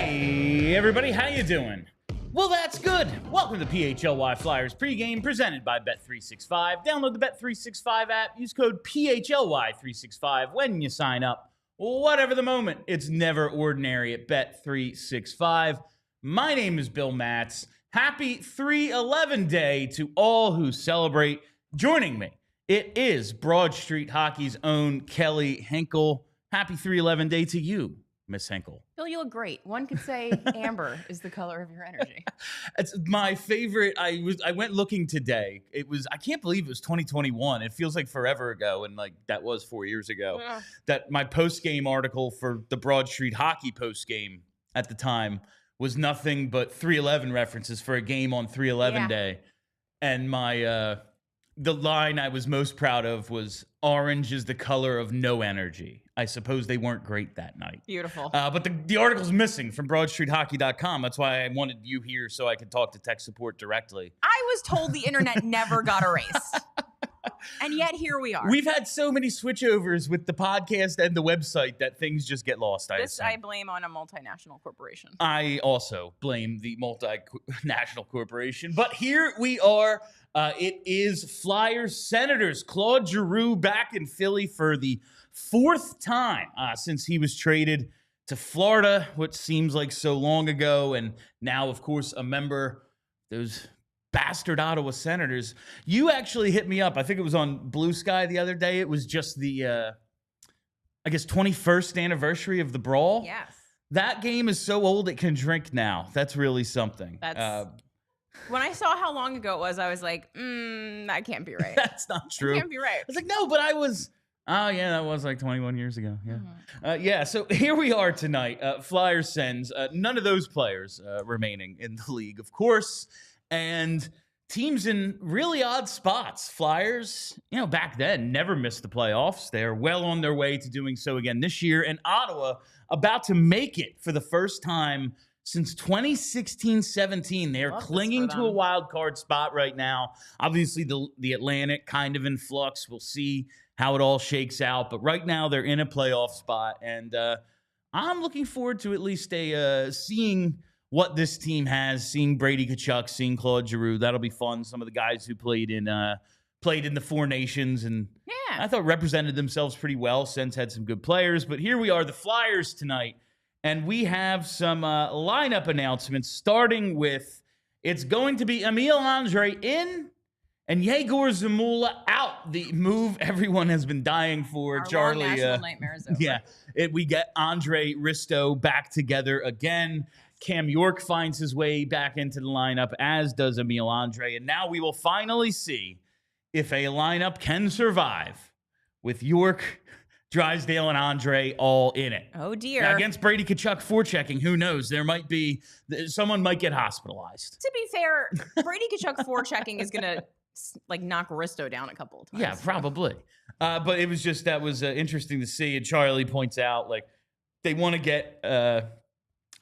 Hey everybody, how you doing? Well, that's good. Welcome to PHLY Flyers pregame presented by Bet365. Download the Bet365 app. Use code PHLY365 when you sign up. Whatever the moment, it's never ordinary at Bet365. My name is Bill Matz. Happy 3/11 day to all who celebrate. Joining me, it is Broad Street Hockey's own Kelly Hinkle. Happy 3/11 day to you, Miss Hinkle. Bill, you look great. One could say amber is the color of your energy. It's my favorite. I went looking today. I can't believe it was 2021. It feels like forever ago, and like that was 4 years ago. Yeah. That my post-game article for the Broad Street Hockey post-game at the time was nothing but 3/11 references for a game on 3/11 day. And my the line I was most proud of was orange is the color of no energy. I suppose they weren't great that night. Beautiful. But the article's missing from BroadStreetHockey.com. That's why I wanted you here so I could talk to tech support directly. I was told the internet never got erased. And yet here we are. We've had so many switchovers with the podcast and the website that things just get lost. I blame on a multinational corporation. I also blame the multinational corporation. But here we are. It is Flyers Senators. Claude Giroux back in Philly for the fourth time since he was traded to Florida, which seems like so long ago. And now, of course, a member, those bastard Ottawa Senators. You actually hit me up. I think it was on Blue Sky the other day. It was just the, 21st anniversary of the Brawl. Yes. That game is so old it can drink now. That's really something. When I saw how long ago it was, I was like, that can't be right. That's not true. That can't be right. I was like, no, but I was... Oh, yeah, that was like 21 years ago. Yeah. So here we are tonight. Flyers sends none of those players remaining in the league, of course. And teams in really odd spots. Flyers, back then never missed the playoffs. They're well on their way to doing so again this year. And Ottawa about to make it for the first time since 2016-17. They're clinging to a wild card spot right now. Obviously, the Atlantic kind of in flux. We'll see how it all shakes out. But right now, they're in a playoff spot. And I'm looking forward to at least seeing what this team has, seeing Brady Tkachuk, seeing Claude Giroux. That'll be fun. Some of the guys who played in the Four Nations and I thought represented themselves pretty well. Sens had some good players. But here we are, the Flyers tonight. And we have some lineup announcements, starting with it's going to be Emil Andrae in and Egor Zamula out. The move everyone has been dying for. Our Charlie, long national nightmare is over. Yeah, we get Andre Risto back together again. Cam York finds his way back into the lineup, as does Emil Andrae. And now we will finally see if a lineup can survive with York, Drysdale, and Andrae all in it. Oh, dear. Now, against Brady Tkachuk forechecking, who knows? Someone might get hospitalized. To be fair, Brady Tkachuk forechecking is going to knock Risto down a couple of times. Yeah, probably. But it was just, that was interesting to see. And Charlie points out, they want to get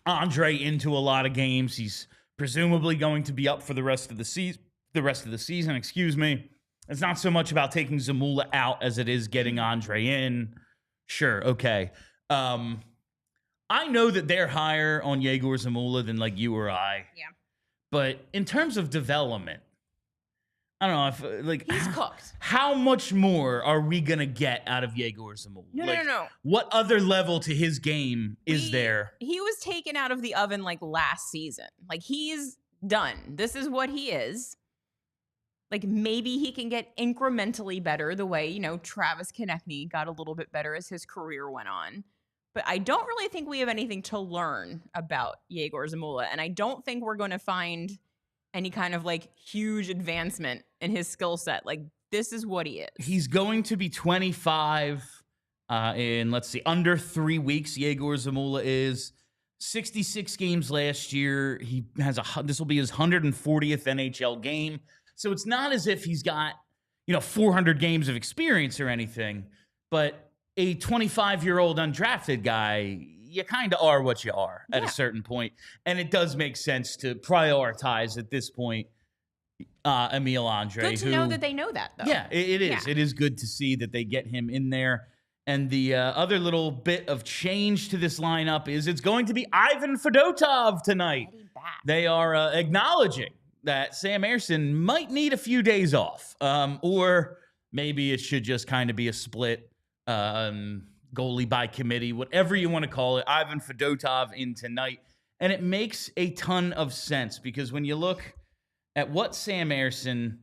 Andrae into a lot of games. He's presumably going to be up for the rest of the season. Excuse me. It's not so much about taking Zamula out as it is getting Andrae in. Sure, okay. I know that they're higher on Egor Zamula than you or I. Yeah. But in terms of development, I don't know if he's cooked. How much more are we gonna get out of Egor Zamula? No. What other level to his game is there? He was taken out of the oven last season. He's done. This is what he is. Maybe he can get incrementally better the way, Travis Konecny got a little bit better as his career went on. But I don't really think we have anything to learn about Egor Zamula. And I don't think we're going to find any kind of huge advancement in his skill set. This is what he is. He's going to be 25 in, under 3 weeks. Egor Zamula is 66 games last year. He has this will be his 140th NHL game. So it's not as if he's got, 400 games of experience or anything, but a 25-year-old undrafted guy, you kind of are what you are at a certain point. And it does make sense to prioritize at this point Emil Andrae. Good to know that they know that, though. Yeah, it is. Yeah. It is good to see that they get him in there. And the other little bit of change to this lineup is it's going to be Ivan Fedotov tonight. They are acknowledging that Sam Ersson might need a few days off, or maybe it should just kind of be a split goalie by committee, whatever you want to call it. Ivan Fedotov in tonight. And it makes a ton of sense because when you look at what Sam Ersson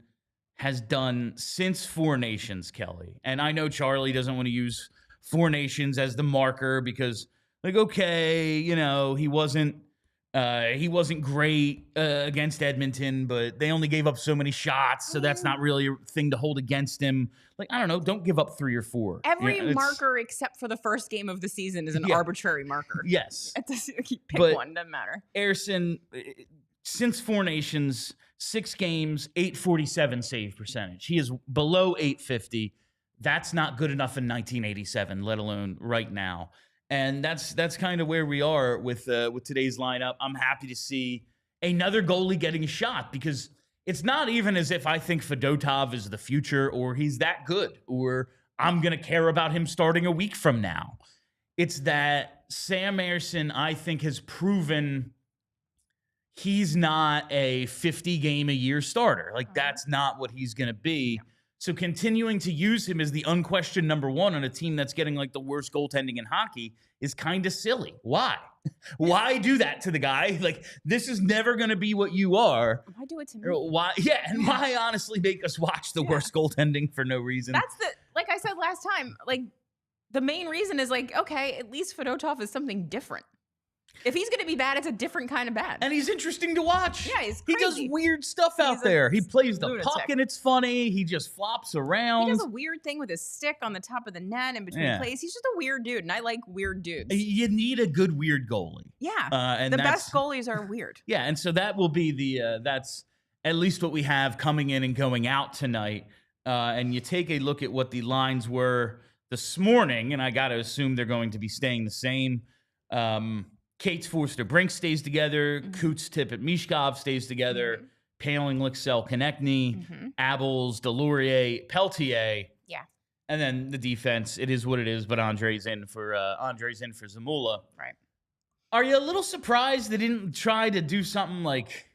has done since Four Nations, Kelly, and I know Charlie doesn't want to use Four Nations as the marker because, like, okay, you know, he wasn't great against Edmonton, but they only gave up so many shots, so that's not really a thing to hold against him. Like, I don't know, don't give up 3 or 4. Every marker except for the first game of the season is an arbitrary marker. Yes. Pick one, doesn't matter. Ersson, since Four Nations, 6 games, 847 save percentage. He is below 850. That's not good enough in 1987, let alone right now. And that's kind of where we are with today's lineup. I'm happy to see another goalie getting a shot because it's not even as if I think Fedotov is the future or he's that good or I'm going to care about him starting a week from now. It's that Sam Ersson, I think, has proven he's not a 50-game-a-year starter. Like, that's not what he's going to be. So continuing to use him as the unquestioned number 1 on a team that's getting, like, the worst goaltending in hockey is kind of silly. Why? Why do that to the guy? Like, this is never going to be what you are. Why do it to me? Why? Yeah, and why honestly make us watch the worst goaltending for no reason? That's like I said last time, like, the main reason is, like, okay, at least Fedotov is something different. If he's going to be bad, it's a different kind of bad. And he's interesting to watch. Yeah, he's crazy. He does weird stuff out there. He plays the lunatic. puck and it's funny. He just flops around. He does a weird thing with his stick on the top of the net in between plays. He's just a weird dude, and I like weird dudes. You need a good weird goalie. Yeah, and the best goalies are weird. Yeah, and so that will be that's at least what we have coming in and going out tonight. And you take a look at what the lines were this morning, and I got to assume they're going to be staying the same. Kate's Forster Brink stays together. Coots Tippett Michkov stays together. Paling Licksell Konecny. Abels, Delorier, Peltier. Yeah. And then the defense, it is what it is, but Andre's in for Zamula. Right. Are you a little surprised they didn't try to do something like,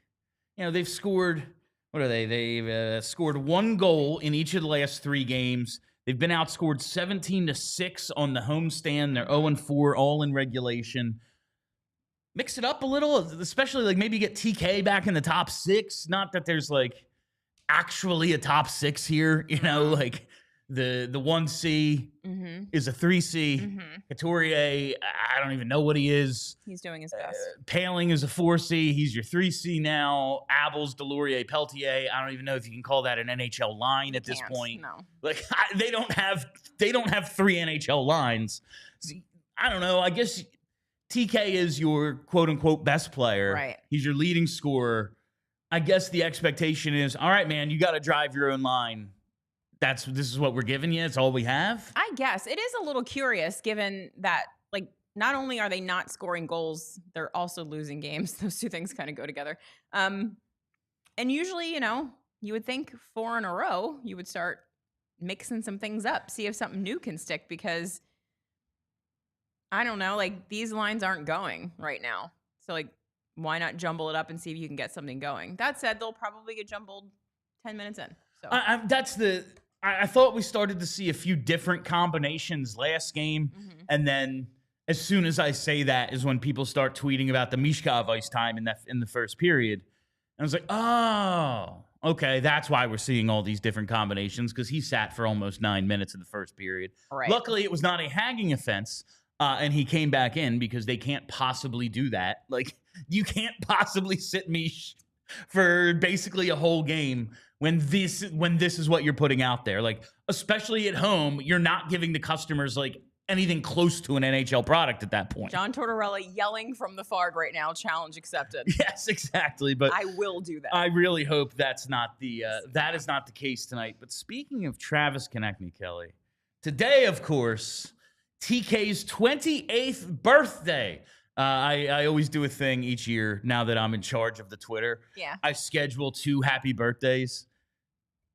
you know, they've scored, what are they? They've scored 1 goal in each of the last 3 games. They've been outscored 17-6 on the homestand. They're 0-4, all in regulation. Mix it up a little, especially like maybe get TK back in the top 6. Not that there's like actually a top 6 here, you know, like the 1C is a 3C. Couturier, I don't even know what he is. He's doing his best. Paling is a 4C. He's your 3C now. Abels, Delorier, Peltier. I don't even know if you can call that an NHL line at this point. No. Like they don't have 3 NHL lines. I don't know. I guess TK is your quote-unquote best player. Right. He's your leading scorer. I guess the expectation is, all right, man, you got to drive your own line. This is what we're giving you. It's all we have. I guess. It is a little curious given that, like, not only are they not scoring goals, they're also losing games. Those two things kind of go together. And usually, you know, you would think 4 in a row, you would start mixing some things up, see if something new can stick because I don't know, like these lines aren't going right now. So like, why not jumble it up and see if you can get something going? That said, they'll probably get jumbled 10 minutes in. So I thought we started to see a few different combinations last game. And then as soon as I say that is when people start tweeting about the Michkov ice time in the first period. And I was like, oh, okay, that's why we're seeing all these different combinations because he sat for almost 9 minutes in the first period. Right. Luckily, it was not a hanging offense. And he came back in because they can't possibly do that. Like, you can't possibly sit Mish for basically a whole game when this is what you're putting out there. Like, especially at home, you're not giving the customers, like, anything close to an NHL product at that point. John Tortorella yelling from the Farg right now, challenge accepted. Yes, exactly. But I will do that. I really hope that's not that is not the case tonight. But speaking of Travis Konecny, Kelly, today, of course, TK's 28th birthday. I always do a thing each year now that I'm in charge of the Twitter. Yeah. I schedule 2 happy birthdays.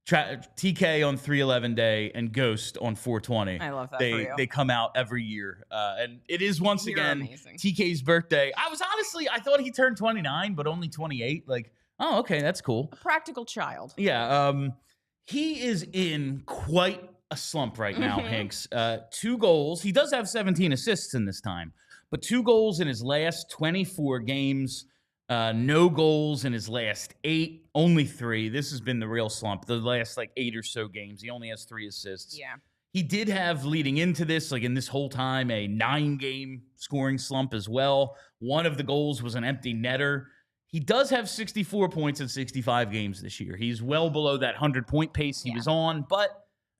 TK on 311 day and Ghost on 420. I love that They for you. they come out every year, and it is once You're again amazing. TK's birthday. I thought he turned 29, but only 28. Like, oh, okay, that's cool. A practical child. Yeah, he is in quite a slump right now, Hanks. 2 goals. He does have 17 assists in this time, but 2 goals in his last 24 games. No goals in his last 8, only 3. This has been the real slump. The last 8 or so games, he only has 3 assists. Yeah. He did have leading into this, in this whole time, a 9-game scoring slump as well. One of the goals was an empty netter. He does have 64 points in 65 games this year. He's well below that 100-point pace he was on, but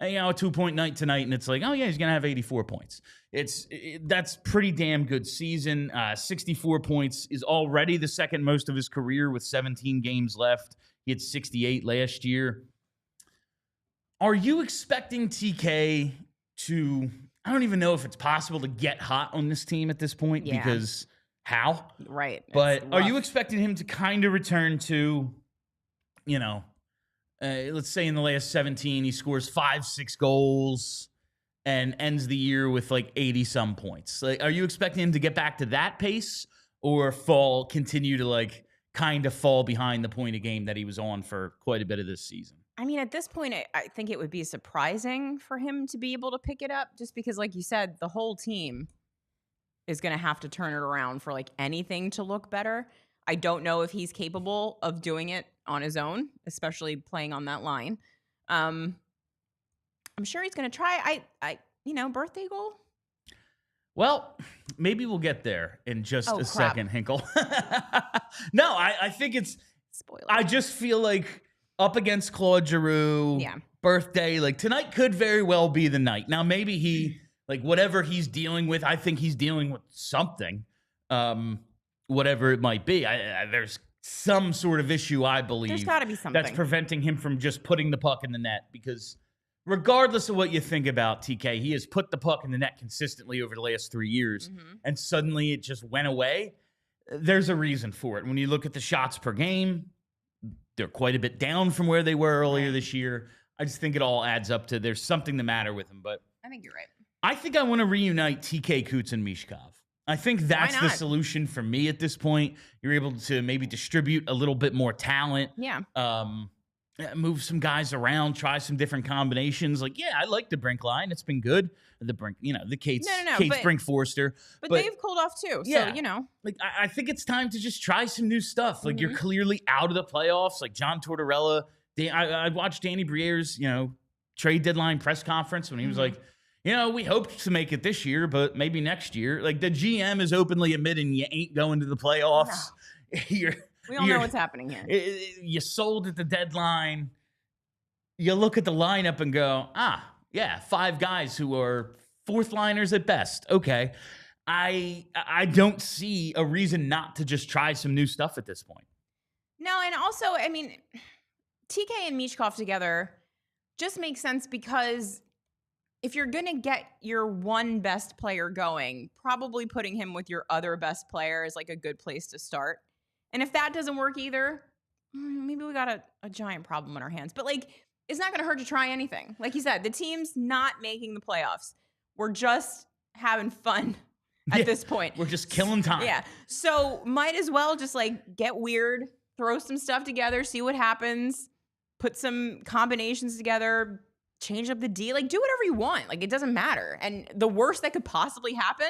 a 2-point night tonight, and it's like, oh yeah, he's gonna have 84 points. That's pretty damn good season. 64 points is already the second most of his career with 17 games left. He had 68 last year. Are you expecting TK to? I don't even know if it's possible to get hot on this team at this point because how? Right. But are you expecting him to kind of return to, let's say in the last 17, he scores 5-6 goals and ends the year with 80-some points? Are you expecting him to get back to that pace or continue to kind of fall behind the point of game that he was on for quite a bit of this season? I mean, at this point, I think it would be surprising for him to be able to pick it up just because, like you said, the whole team is going to have to turn it around for anything to look better. I don't know if he's capable of doing it on his own, especially playing on that line. I'm sure he's going to try. Birthday goal? Well, maybe we'll get there in just a second, Hinkle. No, I think it's... Spoiler. I just feel up against Claude Giroux, birthday, tonight could very well be the night. Now, maybe he... whatever he's dealing with, I think he's dealing with something, whatever it might be. There's some sort of issue, I believe. There's got to be something that's preventing him from just putting the puck in the net, because regardless of what you think about TK, he has put the puck in the net consistently over the last 3 years, and suddenly it just went away. There's a reason for it. When you look at the shots per game, they're quite a bit down from where they were earlier this year. I just think it all adds up to there's something the matter with him, but I think you're right. I think I want to reunite TK, Coots, and Michkov. I think that's the solution for me at this point. You're able to maybe distribute a little bit more talent. Yeah. Move some guys around, try some different combinations. I like the Brink line. It's been good. The Brink, the Cates Brink Forster. But they've cooled off too. Yeah. So, I think it's time to just try some new stuff. You're clearly out of the playoffs. John Tortorella. I watched Danny Briere's, trade deadline press conference when he was we hoped to make it this year, but maybe next year. The GM is openly admitting you ain't going to the playoffs. No. We all know what's happening here. You sold at the deadline. You look at the lineup and go, 5 guys who are 4th liners at best. Okay. I don't see a reason not to just try some new stuff at this point. No, and also, TK and Michkov together just makes sense because if you're going to get your one best player going, probably putting him with your other best player is a good place to start. And if that doesn't work either, maybe we got a giant problem on our hands. But it's not going to hurt to try anything. Like you said, the team's not making the playoffs. We're just having fun at this point. We're just killing time. Yeah. So might as well just get weird, throw some stuff together, see what happens, put some combinations together, change up the D, do whatever you want. It doesn't matter. And the worst that could possibly happen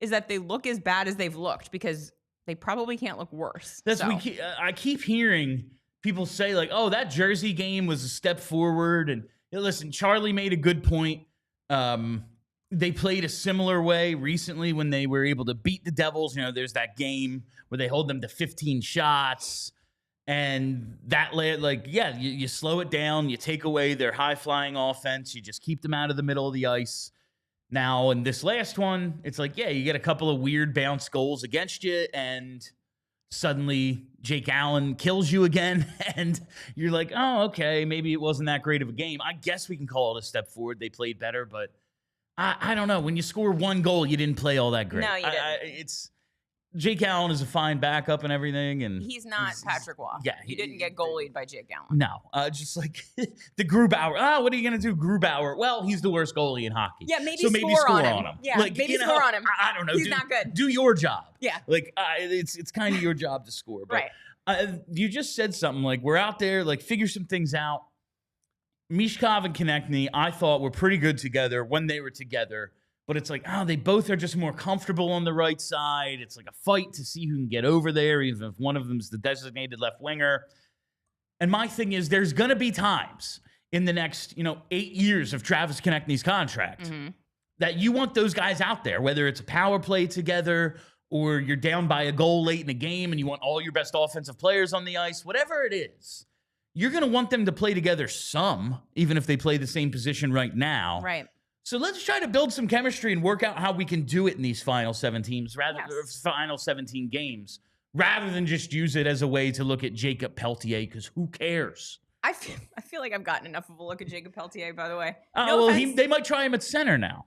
is that they look as bad as they've looked, because they probably can't look worse. I keep hearing people say that Jersey game was a step forward. And listen, Charlie made a good point. They played a similar way recently when they were able to beat the Devils. There's that game where they hold them to 15 shots. And that, you slow it down. You take away their high-flying offense. You just keep them out of the middle of the ice. Now, in this last one, it's you get a couple of weird bounce goals against you, and suddenly Jake Allen kills you again, and you're oh, okay, maybe it wasn't that great of a game. I guess we can call it a step forward. They played better, but I don't know. When you score 1 goal, you didn't play all that great. No, you didn't. Jake Allen is a fine backup and everything, and he's not Patrick Waugh. Yeah, he didn't get goalied by Jake Allen. No, just like the Grubauer. What are you gonna do, Grubauer? Well, he's the worst goalie in hockey. Yeah, maybe score on him. Yeah, like, maybe score on him. I don't know. He's not good. Do your job. Yeah, like it's kind of your job to score. But, right. You just said something like we're out there, like figure some things out. Michkov and Konecny, I thought were pretty good together when they were together. But it's like, they both are just more comfortable on the right side. It's like a fight to see who can get over there, even if one of them's the designated left winger. And my thing is, there's going to be times in the next, 8 years of Travis Konecny's contract that you want those guys out there, whether it's a power play together or you're down by a goal late in the game and you want all your best offensive players on the ice, whatever it is. You're going to want them to play together some, even if they play the same position right now. Right. So let's try to build some chemistry and work out how we can do it in these final 17 games, rather than just use it as a way to look at Jacob Peltier, because who cares? I feel like I've gotten enough of a look at Jacob Peltier, by the way. They might try him at center now.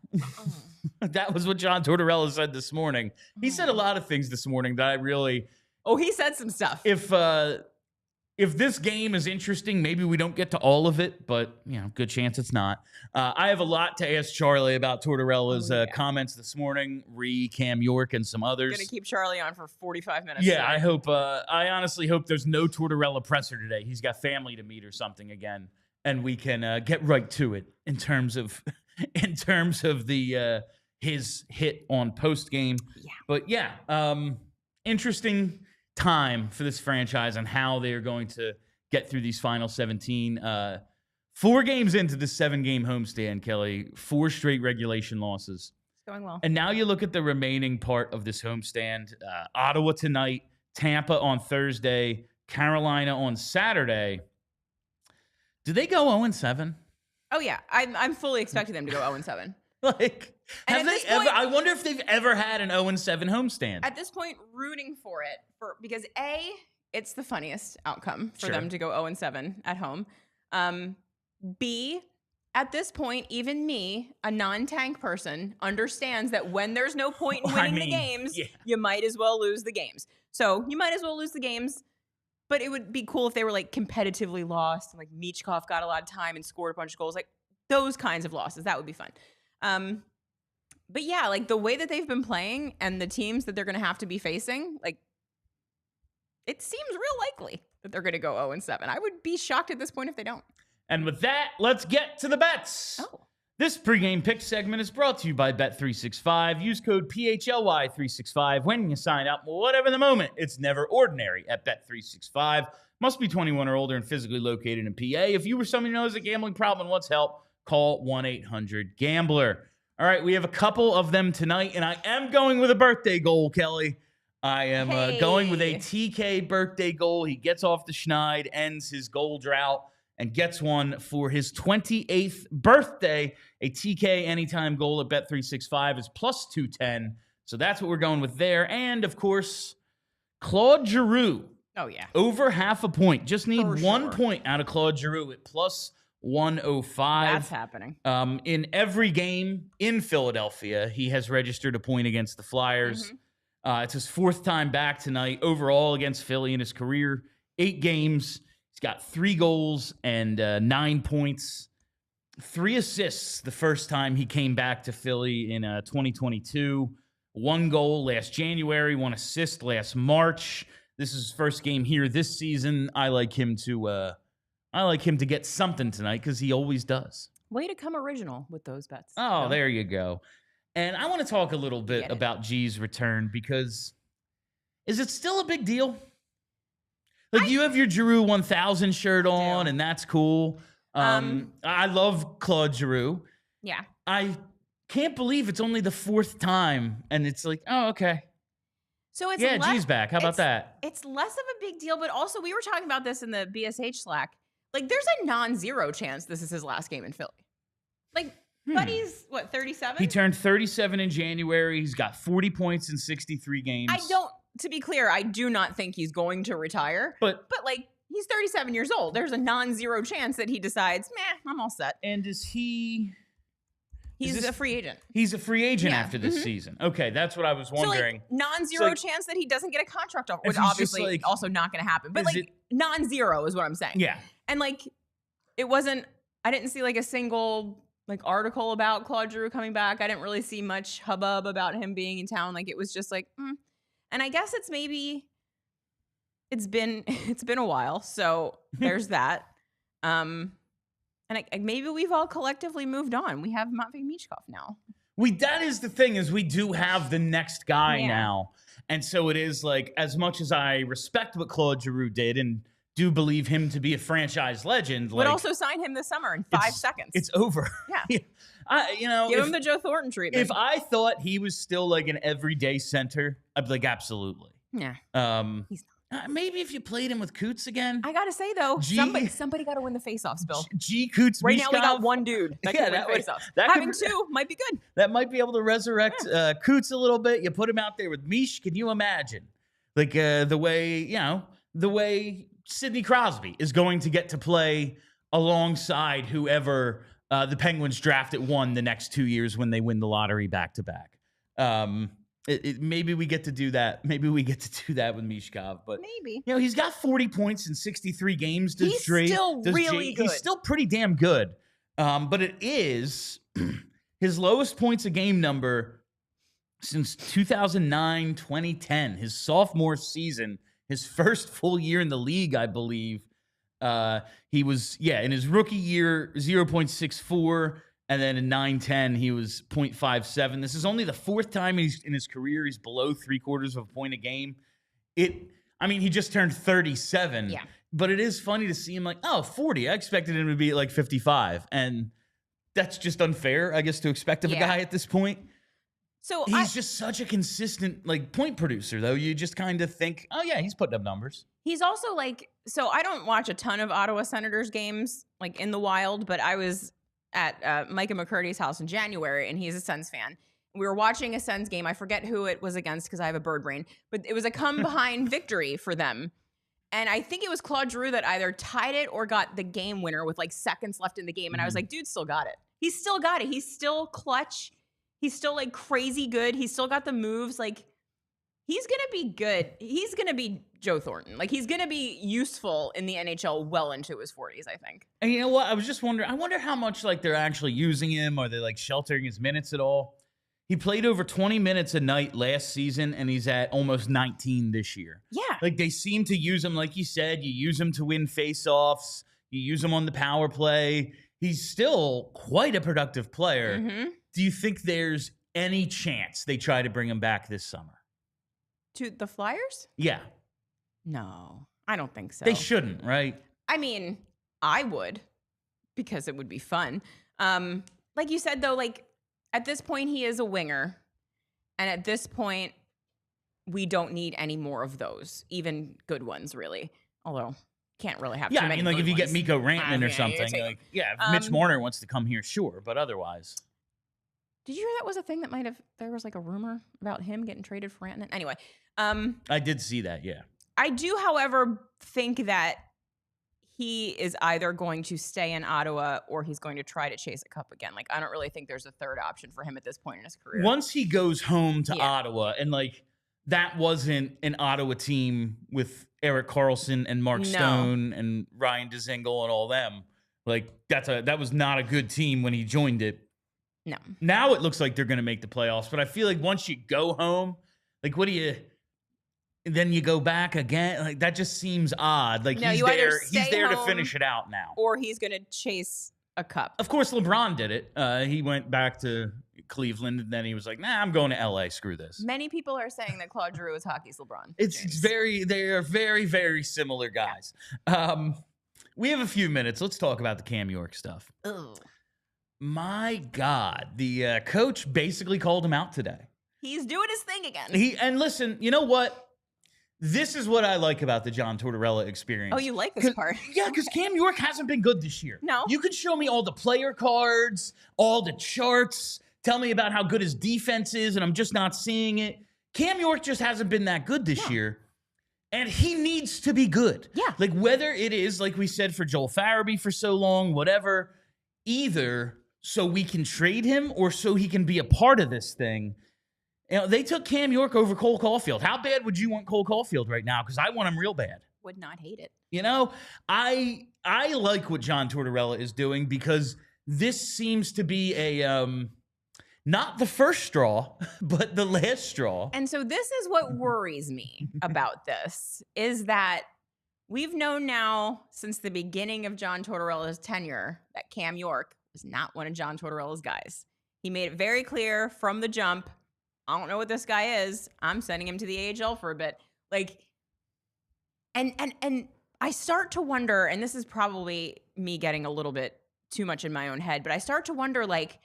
That was what John Tortorella said this morning. He said a lot of things this morning that I really... Oh, he said some stuff. If this game is interesting, maybe we don't get to all of it, but, good chance it's not. I have a lot to ask Charlie about Tortorella's comments this morning, Cam York, and some others. Going to keep Charlie on for 45 minutes. Yeah, I honestly hope there's no Tortorella presser today. He's got family to meet or something again, and we can get right to it in terms of the his hit on post game. Yeah. But interesting time for this franchise and how they are going to get through these final 17. 4 games into the 7-game homestand, Kelly, 4 straight regulation losses. It's going well. And now you look at the remaining part of this homestand. Ottawa tonight, Tampa on Thursday, Carolina on Saturday. Do they go 0-7? Oh, yeah. I'm fully expecting them to go 0-7. Have they ever? I wonder if they've ever had an 0-7 homestand. At this point, rooting for it because A, it's the funniest outcome for them to go 0-7 at home. B, at this point, even me, a non-tank person, understands that when there's no point in winning the games, you might as well lose the games. So you might as well lose the games. But it would be cool if they were competitively lost and Michkov got a lot of time and scored a bunch of goals, those kinds of losses. That would be fun. But yeah, the way that they've been playing and the teams that they're going to have to be facing, it seems real likely that they're going to go 0-7. I would be shocked at this point if they don't. And with that, let's get to the bets. Oh. This pregame pick segment is brought to you by Bet365. Use code PHLY365 when you sign up. Whatever the moment, it's never ordinary at Bet365. Must be 21 or older and physically located in PA. If you or someone who knows a gambling problem and wants help, call 1-800-GAMBLER. All right, we have a couple of them tonight, and I am going with a birthday goal, Kelly. I am going with a TK birthday goal. He gets off the schneid, ends his goal drought, and gets one for his 28th birthday. A TK anytime goal at Bet365 is plus 210. So that's what we're going with there. And, of course, Claude Giroux. Oh, yeah. Over half a point. Just need 1 point out of Claude Giroux at plus 105. That's happening. In every game in Philadelphia, he has registered a point against the Flyers. It's his 4th time back tonight overall against Philly in his career. 8 games. He's got 3 goals and 9 points. 3 assists the first time he came back to Philly in 2022. 1 goal last January, 1 assist last March. This is his first game here this season. I like him to get something tonight because he always does. Way to come original with those bets. Oh, there you go. And I want to talk a little bit about G's return because is it still a big deal? You have your Giroux 1000 shirt on, and that's cool. I love Claude Giroux. Yeah. I can't believe it's only the 4th time, and it's oh, okay. So it's G's back. How about that? It's less of a big deal, but also we were talking about this in the BSH Slack. There's a non-zero chance this is his last game in Philly. Buddy's, 37? He turned 37 in January. He's got 40 points in 63 games. To be clear, I do not think he's going to retire. But he's 37 years old. There's a non-zero chance that he decides, I'm all set. And He's a free agent. He's a free agent after this season. Okay, that's what I was wondering. So, non-zero chance that he doesn't get a contract offer, which obviously also not going to happen. But, non-zero is what I'm saying. Yeah. And, it wasn't – I didn't see, a single, article about Claude Giroux coming back. I didn't really see much hubbub about him being in town. It was just And I guess it's maybe – it's been a while. So, there's that. And maybe we've all collectively moved on. We have Matvei Michkov now. That is the thing, is we do have the next guy now. And so it is as much as I respect what Claude Giroux did and do believe him to be a franchise legend. Would also sign him this summer in 5 seconds. It's over. Yeah. Give him the Joe Thornton treatment. If I thought he was still an everyday center, I'd be absolutely. Yeah. He's not. Maybe if you played him with Coots again. I gotta say though, somebody got to win the faceoffs, Bill. Coots. Right now we got one dude that can win faceoffs. Having two might be good. That might be able to resurrect Coots a little bit. You put him out there with Mish. Can you imagine, the way Sidney Crosby is going to get to play alongside whoever the Penguins draft at 1 the next 2 years when they win the lottery back to back. Maybe we get to do that. Maybe we get to do that with Michkov. But maybe he's got 40 points in 63 games. He's still really good. He's still pretty damn good. But it is his lowest points a game number since 2009, 2010. His sophomore season, his first full year in the league, I believe. He was in his rookie year 0.64. And then in 9-10, he was 0.57. This is only the 4th time in his career he's below 3/4 of a point a game. He just turned 37. Yeah. But it is funny to see him 40. I expected him to be at 55. And that's just unfair, I guess, to expect of a guy at this point. So he's just such a consistent point producer, though. You just kind of think, oh, yeah, he's putting up numbers. He's also so I don't watch a ton of Ottawa Senators games, in the wild, but I was at Micah McCurdy's house in January, and he's a Sens fan. We were watching a Sens game. I forget who it was against because I have a bird brain, but it was a come-behind victory for them. And I think it was Claude Giroux that either tied it or got the game winner with seconds left in the game. And I was like, dude, still got it. He's still got it. He's still clutch. He's still crazy good. He's still got the moves. He's going to be good. He's going to be Joe Thornton. He's going to be useful in the NHL well into his 40s, I think. And you know what? I was just wondering. I wonder how much they're actually using him. Are they sheltering his minutes at all? He played over 20 minutes a night last season, and he's at almost 19 this year. Yeah. They seem to use him, like you said. You use him to win faceoffs. You use him on the power play. He's still quite a productive player. Mm-hmm. Do you think there's any chance they try to bring him back this summer? To the Flyers? Yeah. No, I don't think so. They shouldn't, right? I would, because it would be fun. Like you said, though, at this point, he is a winger. And at this point, we don't need any more of those, even good ones, really. Although, can't really have too many good if you ones. get Mikko Rantanen or something. If Mitch Marner wants to come here, sure. But otherwise. Did you hear that was a thing that there was a rumor about him getting traded for Rantanen? Anyway. I did see that, yeah. I do, however, think that he is either going to stay in Ottawa or he's going to try to chase a cup again. I don't really think there's a third option for him at this point in his career. Once he goes home to Ottawa, and that wasn't an Ottawa team with Erik Karlsson and Mark Stone and Ryan Dzingel and all them. That was not a good team when he joined it. No. Now it looks like they're going to make the playoffs, but I feel once you go home, what do you? Then you go back again. That just seems odd. He's there. He's there to finish it out now, or he's going to chase a cup. Of course, LeBron did it. He went back to Cleveland, and then he was like, "Nah, I'm going to LA. Screw this." Many people are saying that Claude Giroux is hockey's LeBron. They are very, very similar guys. We have a few minutes. Let's talk about the Cam York stuff. Ugh. My God, the coach basically called him out today. He's doing his thing again. And listen, you know what? This is what I like about the John Tortorella experience. Oh, you like this part? Yeah, because Cam York hasn't been good this year. No. You could show me all the player cards, all the charts, tell me about how good his defense is, and I'm just not seeing it. Cam York just hasn't been that good this year, and he needs to be good. Yeah. Whether it is, like we said, for Joel Farabee for so long, whatever, either so we can trade him or so he can be a part of this thing. You know, they took Cam York over Cole Caulfield. How bad would you want Cole Caulfield right now? Because I want him real bad. Would not hate it. You know, I like what John Tortorella is doing because this seems to be a not the first straw, but the last straw. And so this is what worries me about this, is that we've known now since the beginning of John Tortorella's tenure that Cam York was not one of John Tortorella's guys. He made it very clear from the jump, I don't know what this guy is. I'm sending him to the AHL for a bit. Like, and I start to wonder, and this is probably me getting a little bit too much in my own head, but I start to wonder, like,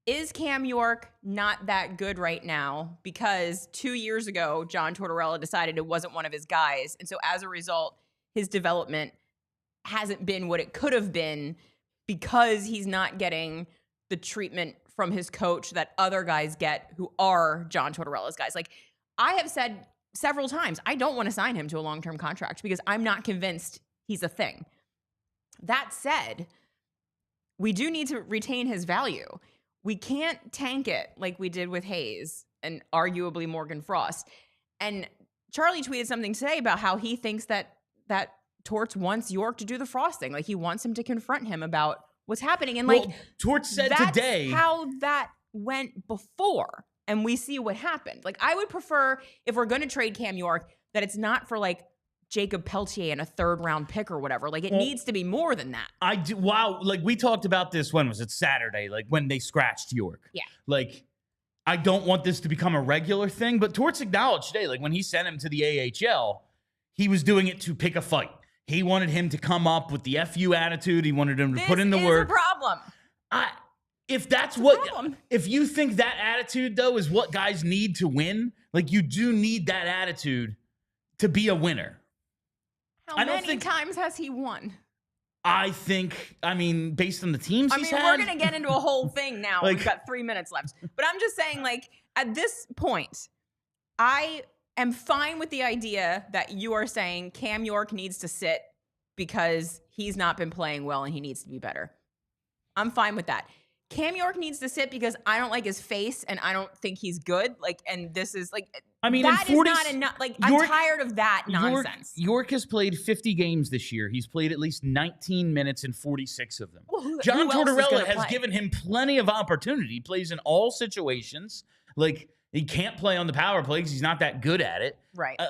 is Cam York not that good right now because 2 years ago, John Tortorella decided it wasn't one of his guys. And so as a result, his development hasn't been what it could have been because he's not getting the treatment from his coach that other guys get who are John Tortorella's guys. Like, I have said several times, I don't want to sign him to a long-term contract because I'm not convinced he's a thing. That said, we do need to retain his value. We can't tank it like we did with Hayes and arguably Morgan Frost. And Charlie tweeted something today about how he thinks that Torts wants York to do the Frost thing. Like, he wants him to confront him about what's happening. And like, Torts said that's today how that went before. And we see what happened. Like, I would prefer, if we're going to trade Cam York, that it's not for like Jacob Peltier and a 3rd round pick or whatever. Like, it needs to be more than that. I do. Wow. Like, we talked about this. When was it? Saturday? Like, when they scratched York. Yeah. Like, I don't want this to become a regular thing, but Torts acknowledged today, like, when he sent him to the AHL, he was doing it to pick a fight. He wanted him to come up with the FU attitude. He wanted him to put in the work. This is a problem. If that's if you think that attitude, though, is what guys need to win, like, you do need that attitude to be a winner. How many times has he won? I think, based on the teams he's had. We're going to get into a whole thing now. Like, we've got 3 minutes left. But I'm just saying, like, at this point, I am fine with the idea that you are saying Cam York needs to sit because he's not been playing well and he needs to be better. I'm fine with that. Cam York needs to sit because I don't like his face and I don't think he's good. Like, and this is like, that is not enough. Like, I'm tired of that nonsense. York has played 50 games this year. He's played at least 19 minutes in 46 of them. Well, John Tortorella has given him plenty of opportunity. He plays in all situations. Like, he can't play on the power play because he's not that good at it. Right.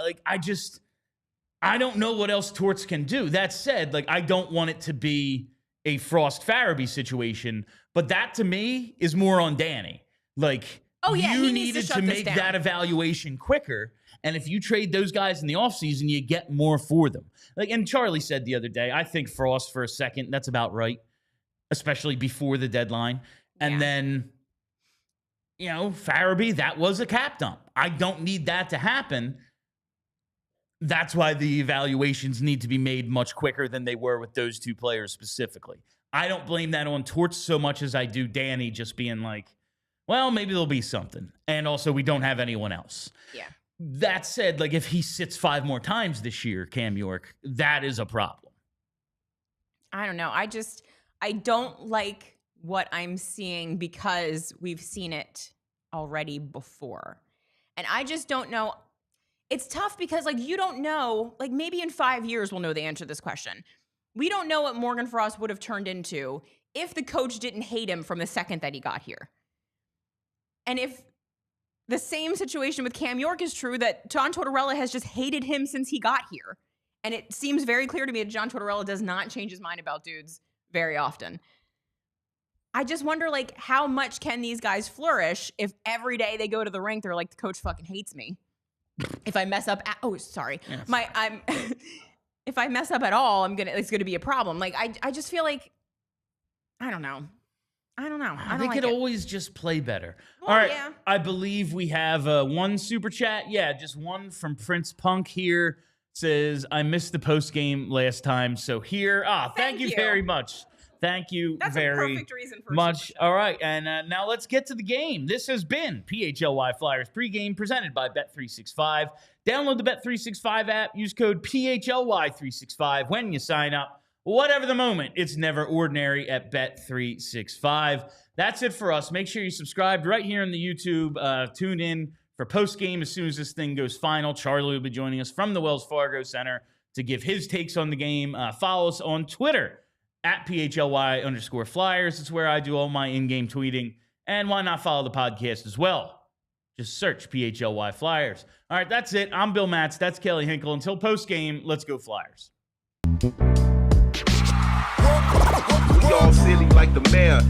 I don't know what else Torts can do. That said, like, I don't want it to be a Frost-Farabee situation, but that to me is more on Danny. Like, you needed to make that evaluation quicker, and if you trade those guys in the offseason, you get more for them. Like, and Charlie said the other day, I think Frost for a second, that's about right, especially before the deadline. And then, you know, Farabee, that was a cap dump. I don't need that to happen. That's why the evaluations need to be made much quicker than they were with those two players specifically. I don't blame that on Torts so much as I do Danny just being like, well, maybe there'll be something. And also, we don't have anyone else. Yeah. That said, like, if he sits 5 more times this year, Cam York, that is a problem. I don't know. I don't like what I'm seeing because we've seen it already before. And I just don't know. It's tough because, like, you don't know, like, maybe in 5 years we'll know the answer to this question. We don't know what Morgan Frost would have turned into if the coach didn't hate him from the second that he got here. And if the same situation with Cam York is true, that John Tortorella has just hated him since he got here. And it seems very clear to me that John Tortorella does not change his mind about dudes very often. I just wonder, like, how much can these guys flourish if every day they go to the rink, they're like, the coach fucking hates me. If I mess up, yes. If I mess up at all, it's gonna be a problem. Like, I just feel like, I don't know. They could always just play better. Well, all right, yeah. I believe we have one super chat. Yeah, just one from Prince Punk here. Says, I missed the post game last time, so here. Thank you very much. Thank you very perfect reason for much. All right, and now let's get to the game. This has been PHLY Flyers pregame presented by Bet365. Download the Bet365 app. Use code PHLY365 when you sign up. Whatever the moment, it's never ordinary at Bet365. That's it for us. Make sure you subscribe right here on the YouTube. Tune in for post-game as soon as this thing goes final. Charlie will be joining us from the Wells Fargo Center to give his takes on the game. Follow us on Twitter at PHLY_Flyers. It's where I do all my in-game tweeting. And why not follow the podcast as well? Just search PHLY Flyers. All right, that's it. I'm Bill Matz. That's Kelly Hinkle. Until post-game, let's go Flyers. We all silly like the mayor.